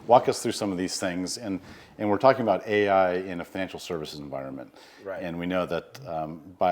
walk us through some of these things. And we're talking about AI in a financial services environment. Right. And we know that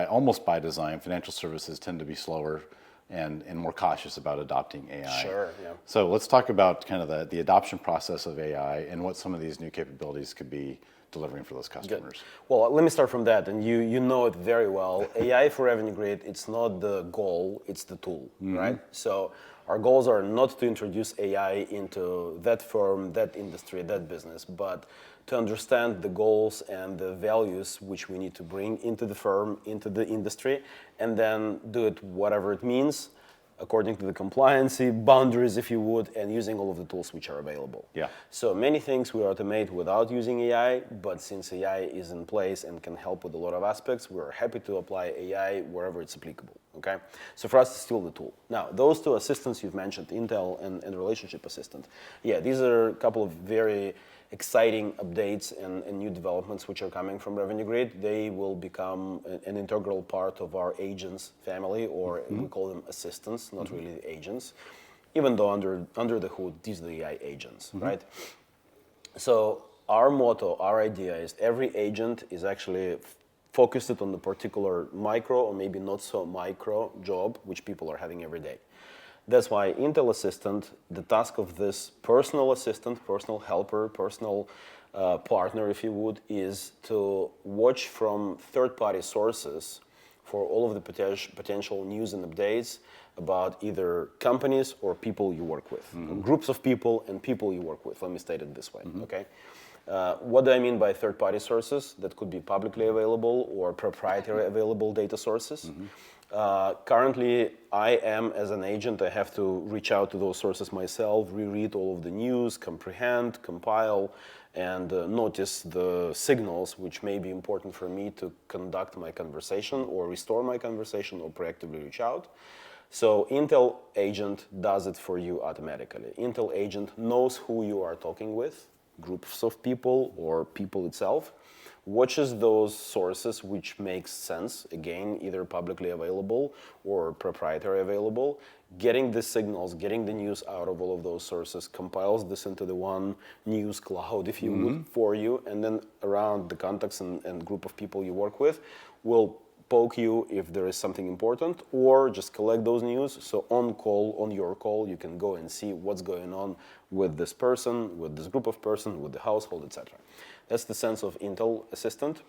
almost by design, financial services tend to be slower and more cautious about adopting AI. Sure, yeah. So let's talk about kind of the adoption process of AI and what some of these new capabilities could be delivering for those customers. Good. Well, let me start from that, and you know it very well. AI for Revenue Grid, it's not the goal, it's the tool, right? So our goals are not to introduce AI into that firm, that industry, that business, but to understand the goals and the values which we need to bring into the firm, into the industry, and then do it whatever it means, according to the compliancy boundaries, if you would, and using all of the tools which are available. Yeah. So many things we automate without using AI, but since AI is in place and can help with a lot of aspects, we're happy to apply AI wherever it's applicable, okay? So for us, it's still the tool. Now, those two assistants you've mentioned, Intel and Relationship Assistant, yeah, these are a couple of very exciting updates and new developments which are coming from Revenue Grid. They will become an integral part of our agents family, or we call them assistants, not really the agents, even though under the hood, these are the AI agents, right? So our motto, our idea is every agent is actually focused on the particular micro or maybe not so micro job which people are having every day. That's why Intel Assistant, the task of this personal assistant, personal helper, personal partner, if you would, is to watch from third-party sources for all of the potential news and updates about either companies or people you work with, groups of people and people you work with. Let me state it this way, okay? What do I mean by third-party sources? That could be publicly available or proprietary available data sources. Currently, I am, as an agent, I have to reach out to those sources myself, reread all of the news, comprehend, compile, and notice the signals which may be important for me to conduct my conversation or restore my conversation or proactively reach out. So Intel Agent does it for you automatically. Intel Agent knows who you are talking with, groups of people or people itself, watches those sources which makes sense, again, either publicly available or proprietary available, getting the signals, getting the news out of all of those sources, compiles this into the one news cloud, if you would, for you, and then around the contacts and group of people you work with will poke you if there is something important, or just collect those news. So on your call, you can go and see what's going on with this person, with this group of person, with the household, etc. That's the sense of Intel Assistant.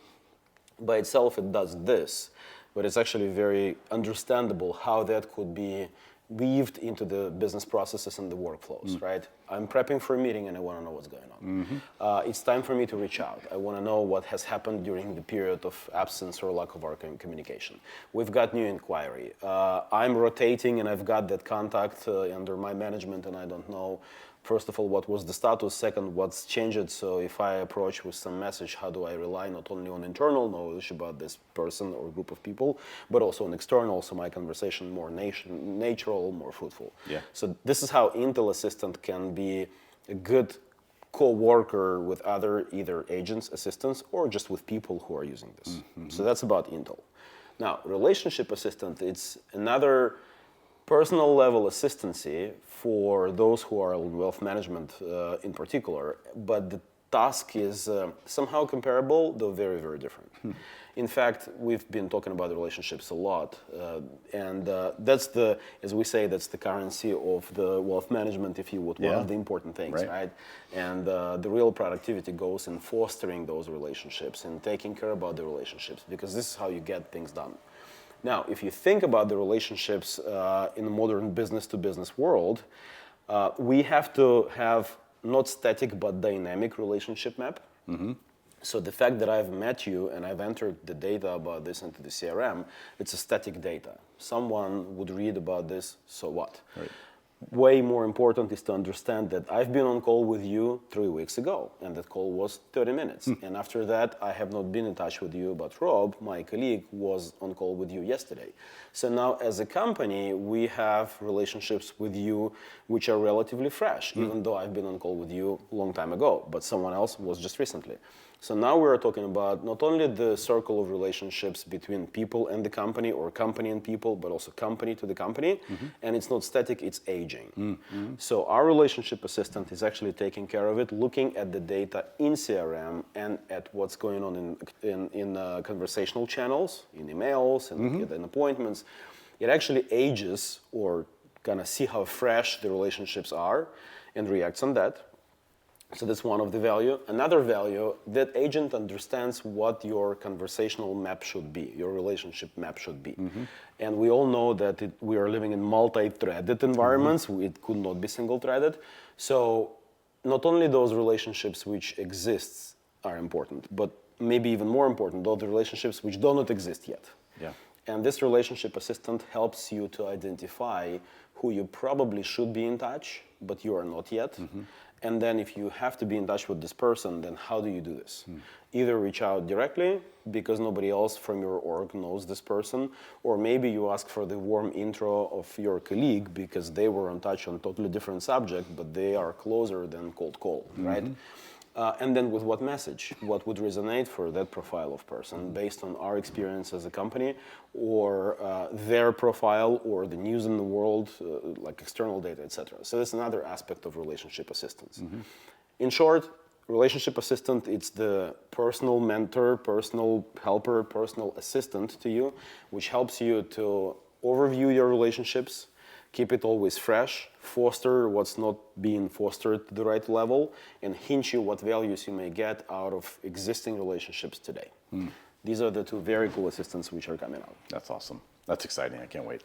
By itself, it does this, but it's actually very understandable how that could be weaved into the business processes and the workflows, right? I'm prepping for a meeting and I want to know what's going on. It's time for me to reach out. I want to know what has happened during the period of absence or lack of our communication. We've got new inquiry. I'm rotating and I've got that contact under my management and I don't know, first of all, what was the status? Second, what's changed? So if I approach with some message, how do I rely not only on internal knowledge about this person or group of people, but also on external, so my conversation more natural, more fruitful. Yeah. So this is how Intel Assistant can be a good co-worker with other either agents, assistants, or just with people who are using this. So that's about Intel. Now, Relationship Assistant, it's another personal level assistancy for those who are in wealth management in particular, but the task is somehow comparable, though very, very different. In fact, we've been talking about relationships a lot, and that's the, as we say, that's the currency of the wealth management, if you would, one of the important things, right? And the real productivity goes in fostering those relationships and taking care about the relationships, because this is how you get things done. Now, if you think about the relationships in the modern business-to-business world, we have to have not static but dynamic relationship map. So the fact that I've met you and I've entered the data about this into the CRM, it's a static data. Someone would read about this, so what? Right. Way more important is to understand that I've been on call with you 3 weeks ago, and that call was 30 minutes. And after that, I have not been in touch with you, but Rob, my colleague, was on call with you yesterday. So now, as a company, we have relationships with you which are relatively fresh, even though I've been on call with you a long time ago, but someone else was just recently. So now we're talking about not only the circle of relationships between people and the company, or company and people, but also company to the company. And it's not static, it's agent. aging. So our relationship assistant is actually taking care of it, looking at the data in CRM and at what's going on in conversational channels, in emails, and in appointments. It actually ages or kind of see how fresh the relationships are and reacts on that. So that's one of the value. Another value, that agent understands what your conversational map should be, your relationship map should be. And we all know that we are living in multi-threaded environments. It could not be single-threaded. So not only those relationships which exist are important, but maybe even more important, those relationships which do not exist yet. Yeah. And this relationship assistant helps you to identify who you probably should be in touch, but you are not yet. And then if you have to be in touch with this person, then how do you do this? Either reach out directly because nobody else from your org knows this person, or maybe you ask for the warm intro of your colleague because they were in touch on totally different subject, but they are closer than cold call, right? And then with what message? What would resonate for that profile of person based on our experience as a company, or their profile, or the news in the world, like external data, etc. So that's another aspect of relationship assistance. In short, relationship assistant, it's the personal mentor, personal helper, personal assistant to you, which helps you to overview your relationships, keep it always fresh, foster what's not being fostered to the right level, and hint you what values you may get out of existing relationships today. These are the two very cool assistants which are coming out. That's awesome. That's exciting. I can't wait.